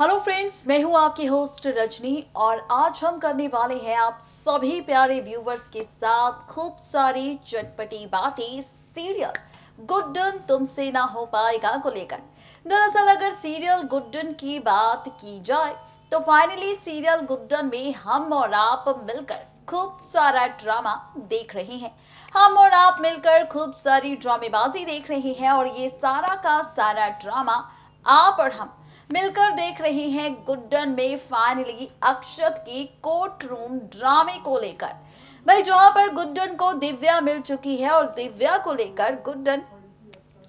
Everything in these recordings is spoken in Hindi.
हेलो फ्रेंड्स, मैं हूं आपकी होस्ट रजनी और आज हम करने वाले हैं आप सभी प्यारे व्यूवर्स के साथ खूब सारी चटपटी बातें सीरियल गुड्डन तुमसे ना हो पाएगा को लेकर। दरअसल अगर सीरियल गुड्डन की बात की जाए तो फाइनली सीरियल गुड्डन में हम और आप मिलकर खूब सारा ड्रामा देख रहे हैं। हम और आप मिलकर खूब सारी ड्रामेबाजी देख रहे हैं और ये सारा का सारा ड्रामा आप और हम मिलकर देख रहे हैं गुड्डन में फाइनली अक्षत की कोर्ट रूम ड्रामे को लेकर। भाई जहां पर गुड्डन को दिव्या मिल चुकी है और दिव्या को लेकर गुड्डन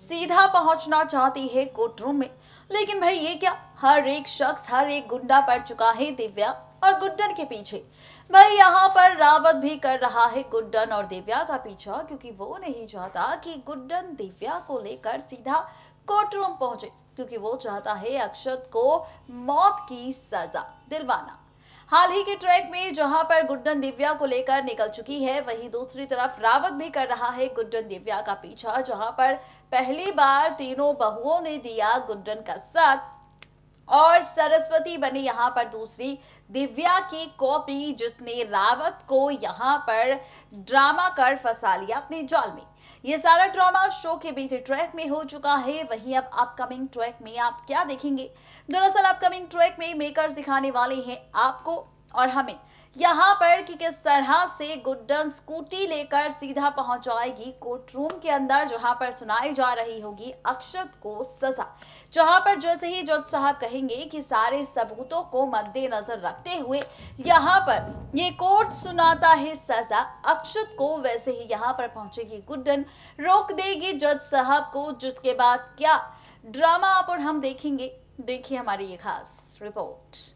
सीधा पहुंचना चाहती है कोर्ट रूम में। लेकिन भाई ये क्या, हर एक शख्स हर एक गुंडा पड़ चुका है दिव्या और गुड्डन के पीछे। भाई यहाँ पर रावत भी कर रहा है गुड्डन और दिव्या का पीछा, क्योंकि वो नहीं चाहता कि गुड्डन दिव्या को लेकर सीधा कोर्ट रूम पहुंचे, क्योंकि वो चाहता है अक्षत को मौत की सजा दिलवाना। हाल ही के ट्रैक में जहां पर गुड्डन दिव्या को लेकर निकल चुकी है, वहीं दूसरी तरफ रावत भी कर रहा है गुड्डन दिव्या का पीछा, जहां पर पहली बार तीनों बहुओं ने दिया गुड्डन का साथ और सरस्वती बनी यहाँ पर दूसरी दिव्या की कॉपी, जिसने रावत को यहाँ पर ड्रामा कर फंसा लिया अपने जाल में। ये सारा ड्रामा शो के बीते ट्रैक में हो चुका है। वहीं अब अपकमिंग ट्रैक में आप क्या देखेंगे? दरअसल अपकमिंग ट्रैक में मेकर्स दिखाने वाले हैं आपको और हमें यहाँ पर कि किस तरह से गुड्डन स्कूटी लेकर सीधा पहुंच जाएगी कोर्ट रूम के अंदर, जहां पर सुनाई जा रही होगी अक्षत को सजा। जहां पर जैसे ही जज साहब कहेंगे कि सारे सबूतों को मद्देनजर रखते हुए यहाँ पर ये कोर्ट सुनाता है सजा अक्षत को, वैसे ही यहाँ पर पहुंचेगी गुड्डन, रोक देगी जज साहब को, जिसके बाद क्या ड्रामा आप और हम देखेंगे, देखिए हमारी ये खास रिपोर्ट।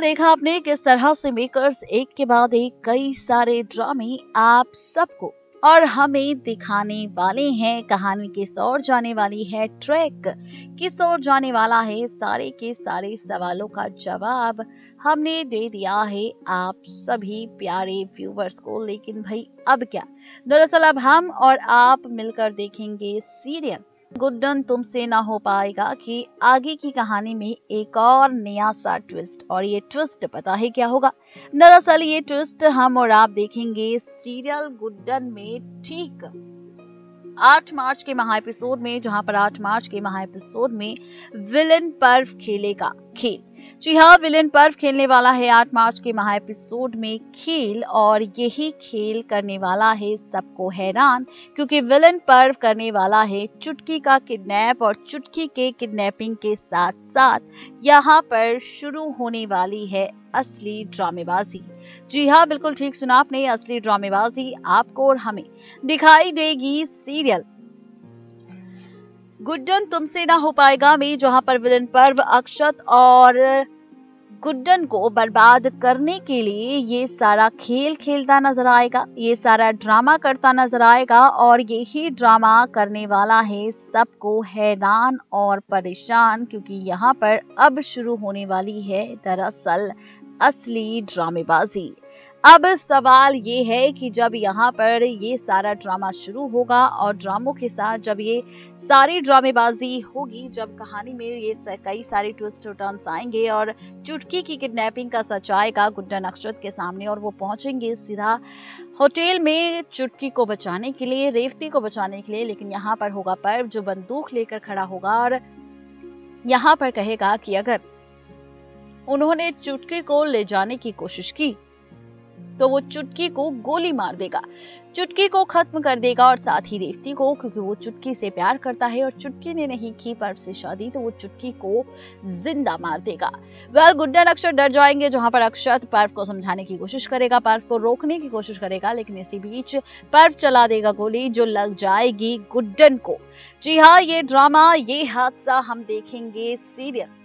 देखा आपने किस तरह से मेकर्स एक के बाद एक कई सारे ड्रामे आप सबको और हमें दिखाने वाले हैं। कहानी किस ओर जाने वाली है, ट्रैक किस ओर जाने वाला है, सारे के सारे सवालों का जवाब हमने दे दिया है आप सभी प्यारे व्यूवर्स को। लेकिन भाई अब क्या, दरअसल अब हम और आप मिलकर देखेंगे सीरियल गुड्डन तुमसे ना हो पाएगा कि आगे की कहानी में एक और नया सा ट्विस्ट। और ये ट्विस्ट पता है क्या होगा? दरअसल ये ट्विस्ट हम और आप देखेंगे सीरियल गुड्डन में ठीक 8 मार्च के महा एपिसोड में, जहां पर 8 मार्च के महा एपिसोड में विलन पर्व खेलेगा खेल। जी हाँ, विलन पर्व खेलने वाला है 8 मार्च के महा एपिसोड में खेल, और यही खेल करने वाला है सबको हैरान, क्योंकि विलन पर्व करने वाला है चुटकी का किडनैप, और चुटकी के किडनैपिंग के साथ साथ यहाँ पर शुरू होने वाली है असली ड्रामेबाजी। जी हाँ, बिल्कुल ठीक सुना आपने, असली ड्रामेबाजी आपको और हमें दिखाई देगी सीरियल गुड्डन तुमसे ना हो पाएगा में, जहां पर विलन पर्व अक्षत और गुड्डन को बर्बाद करने के लिए ये सारा खेल खेलता नजर आएगा, ये सारा ड्रामा करता नजर आएगा, और यही ड्रामा करने वाला है सबको हैरान और परेशान, क्योंकि यहाँ पर अब शुरू होने वाली है दरअसल असली ड्रामेबाजी। अब सवाल ये है कि जब यहाँ पर ये सारा ड्रामा शुरू होगा और ड्रामों के साथ जब ये सारी ड्रामेबाजी होगी, जब कहानी में ये कई सारे ट्विस्ट टर्न्स आएंगे और चुटकी की किडनैपिंग का सच आएगा गुड्डन अक्षत के सामने, और वो पहुंचेंगे सीधा होटल में चुटकी को बचाने के लिए, रेवती को बचाने के लिए। लेकिन यहाँ पर होगा पर्व जो बंदूक लेकर खड़ा होगा और यहाँ पर कहेगा कि अगर उन्होंने चुटकी को ले जाने की कोशिश की तो वो चुटकी को गोली मार देगा, चुटकी को खत्म कर देगा, और साथ ही रेवती को, क्योंकि वो चुटकी से प्यार करता है और चुटकी ने नहीं की पर्व से शादी, तो वो चुटकी को जिंदा मार देगा। गुड्डन अक्षत डर जाएंगे, जहां पर अक्षत पर्व को समझाने की कोशिश करेगा, पर्व को रोकने की कोशिश करेगा, लेकिन इसी बीच पर्व चला देगा गोली जो लग जाएगी गुड्डन को। जी हाँ, ये ड्रामा, ये हादसा हम देखेंगे सीरियल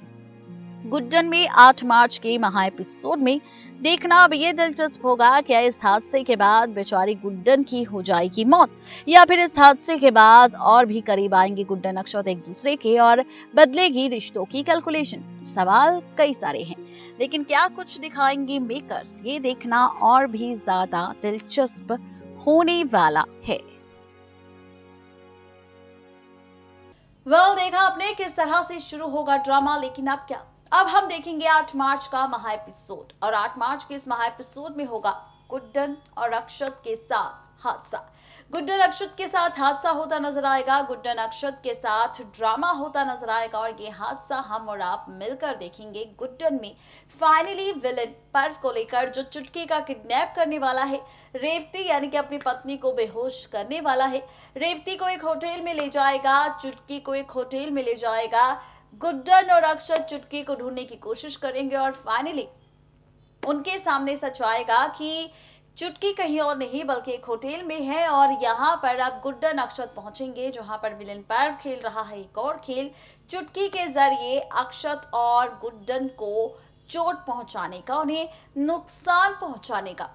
गुड्डन में 8 मार्च के महा एपिसोड में। देखना अब ये दिलचस्प होगा, क्या इस हादसे के बाद बेचारी गुड्डन की हो जाएगी मौत, या फिर इस हादसे के बाद और भी करीब आएंगे गुड्डन अक्षत एक दूसरे के और बदलेगी रिश्तों की कैलकुलेशन। सवाल कई सारे हैं, लेकिन क्या कुछ दिखाएंगे मेकर्स, ये देखना और भी ज्यादा दिलचस्प होने वाला है। देखा आपने किस तरह से शुरू होगा ड्रामा, लेकिन अब क्या, अब हम देखेंगे 8 मार्च का महा एपिसोड। और 8 मार्च के इस महा एपिसोड में होगा गुड्डन और अक्षत के साथ हादसा। गुड्डन अक्षत के साथ हादसा होता नजर आएगा, गुड्डन अक्षत के साथ ड्रामा होता नजर आएगा और ये हादसा हम और आप मिलकर देखेंगे। गुड्डन में फाइनली विलन पर्व को लेकर जो चुटकी का किडनैप करने वाला है, रेवती यानी कि अपनी पत्नी को बेहोश करने वाला है, रेवती को एक होटल में ले जाएगा, चुटकी को एक होटल में ले जाएगा। गुड्डन और अक्षत चुटकी को ढूंढने की कोशिश करेंगे और फाइनली उनके सामने सच आएगा कि चुटकी कहीं और नहीं बल्कि एक होटल में है। और यहाँ पर अब गुड्डन अक्षत पहुंचेंगे जहां पर विलन पर्व खेल रहा है एक और खेल, चुटकी के जरिए अक्षत और गुड्डन को चोट पहुंचाने का, उन्हें नुकसान पहुंचाने का।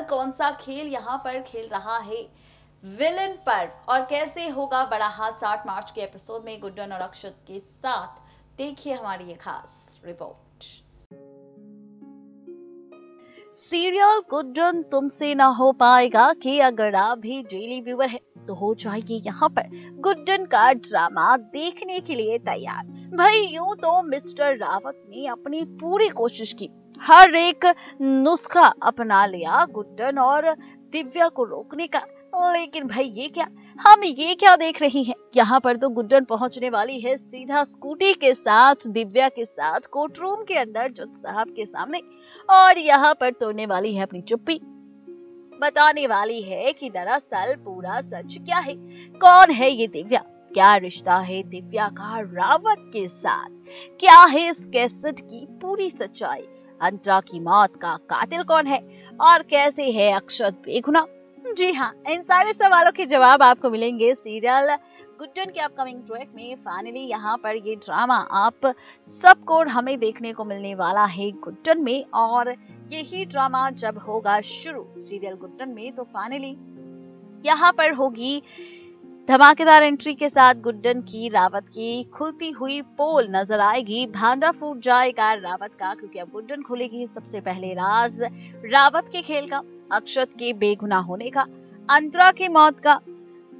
कौन सा खेल यहाँ पर खेल रहा है विलन पर्व और कैसे होगा बड़ा हादसा 8 मार्च के एपिसोड में गुड्डन और अक्षत के साथ, देखिए हमारी ये खास रिपोर्ट। सीरियल गुड्डन तुमसे ना हो पाएगा कि अगर आप भी डेली व्यूअर है तो हो जाइए यहाँ पर गुड्डन का ड्रामा देखने के लिए तैयार। भाई यूं तो मिस्टर रावत ने अपनी पूरी कोशिश की, हर एक नुस्खा अपना लिया गुड्डन और दिव्या को रोकने का, लेकिन भाई ये क्या, हम ये क्या देख रही हैं? यहाँ पर तो गुड्डन पहुंचने वाली है सीधा स्कूटी के साथ दिव्या के साथ कोर्ट रूम के अंदर जज साहब के सामने, और यहाँ पर तोड़ने वाली है अपनी चुप्पी, बताने वाली है कि दरअसल पूरा सच क्या है, कौन है ये दिव्या, क्या रिश्ता है दिव्या का रावत के साथ, क्या है इस कैसेट की पूरी सच्चाई, अंतरा की मौत का कातिल कौन है और कैसे है अक्षत बेगुनाह। जी हाँ, इन सारे सवालों के जवाब आपको मिलेंगे सीरियल गुड्डन के अपकमिंग ट्रैक में। फाइनली यहाँ पर ये ड्रामा आप सबको हमें देखने को मिलने वाला है गुड्डन में, और यही ड्रामा जब होगा शुरू सीरियल गुड्डन में तो फाइनली यहाँ पर होगी धमाकेदार एंट्री के साथ गुड्डन की रावत की खुलती हुई पोल नजर आएगी, भांडा फूट जाएगा रावत का, क्योंकि अब गुड्डन खोलेगी सबसे पहले राज रावत के खेल का, अक्षत के बेगुनाह होने का, अंतरा की मौत का,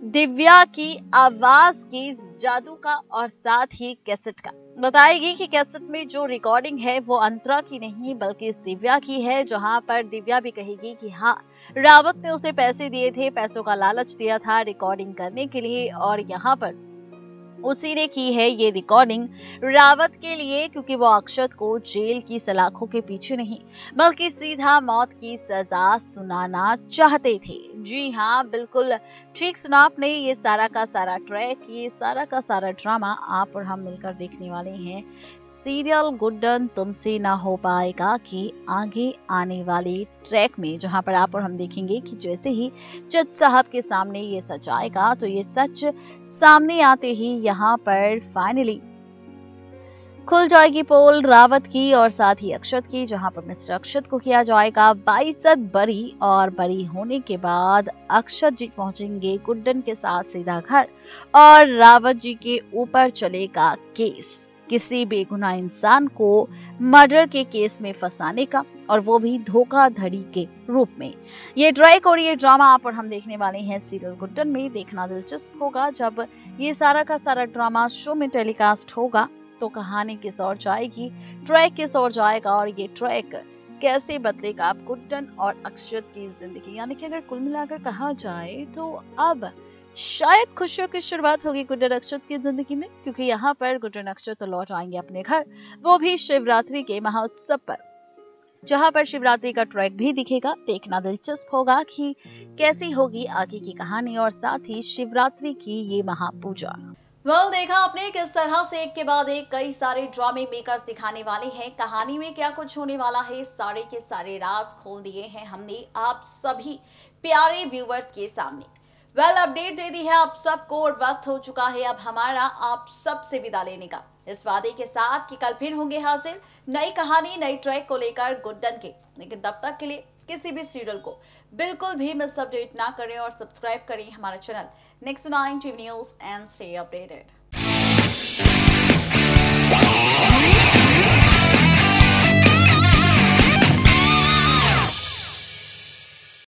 दिव्या की आवाज की जादू का और साथ ही कैसेट का। बताएगी कि कैसेट में जो रिकॉर्डिंग है वो अंतरा की नहीं बल्कि इस दिव्या की है, जहां पर दिव्या भी कहेगी कि हाँ रावत ने उसे पैसे दिए थे, पैसों का लालच दिया था रिकॉर्डिंग करने के लिए, और यहाँ पर उसी ने की है ये रिकॉर्डिंग रावत के लिए, क्योंकि वो अक्षत को जेल की सलाखों के पीछे नहीं बल्कि सीधा मौत की सजा सुनाना चाहते थे। जी हाँ, बिल्कुल ठीक सुना आपने, ये सारा का सारा ट्रैक, ये सारा का सारा ड्रामा आप और हम मिलकर देखने वाले हैं सीरियल गुड्डन तुमसे ना हो पाएगा कि आगे आने वाले ट्रैक में, जहां पर आप और हम देखेंगे कि जैसे ही जज साहब के सामने ये सच आएगा तो ये सच सामने आते ही यहाँ पर फाइनली खुल जाएगी पोल रावत की और साथ ही अक्षत की, जहां पर मिस्टर अक्षत को किया जाएगा बाइज्जत बरी, और बरी होने के बाद अक्षत जी पहुंचेंगे गुड्डन के साथ सीधा घर और रावत जी के ऊपर चलेगा केस, किसी बेगुनाह इंसान को मर्डर के केस में फंसाने का, और वो भी धोखाधड़ी के रूप में। ये ट्रैक और ये ड्रामा आप और हम देखने वाले हैं सीरियल गुड्डन में। देखना दिलचस्प होगा जब ये सारा का सारा ड्रामा शो में टेलीकास्ट होगा तो कहानी किस ओर जाएगी, ट्रैक किस ओर जाएगा, और ये ट्रैक कैसे बदलेगा अब गुड्डन और अक्षत की जिंदगी। यानी कि अगर कुल मिलाकर कहा जाए तो अब शायद खुशियों की शुरुआत होगी गुड्डन अक्षत की जिंदगी में, क्योंकि यहाँ पर गुड्डन अक्षत तो लौट आएंगे अपने घर, वो भी शिवरात्रि के महोत्सव पर, जहां पर शिवरात्रि का ट्रैक भी दिखेगा। देखना दिलचस्प होगा कि कैसी होगी आगे की कहानी और साथ ही शिवरात्रि की ये महापूजा। देखा आपने किस तरह से एक के बाद एक कई सारे ड्रामे मेकर्स दिखाने वाले हैं, कहानी में क्या कुछ होने वाला है, सारे के सारे राज खोल दिए हैं हमने आप सभी प्यारे व्यूवर्स के सामने। अपडेट दे दी है आप सबको और वक्त हो चुका है अब हमारा आप सबसे विदा लेने का, इस वादे के साथ कि कल फिर होंगे हाजिर नई कहानी नई ट्रैक को लेकर गुड्डन के। लेकिन तब तक के लिए किसी भी सीरियल को बिल्कुल भी मिस अपडेट ना करें और सब्सक्राइब करें हमारा channel Next 9 TV News and stay updated.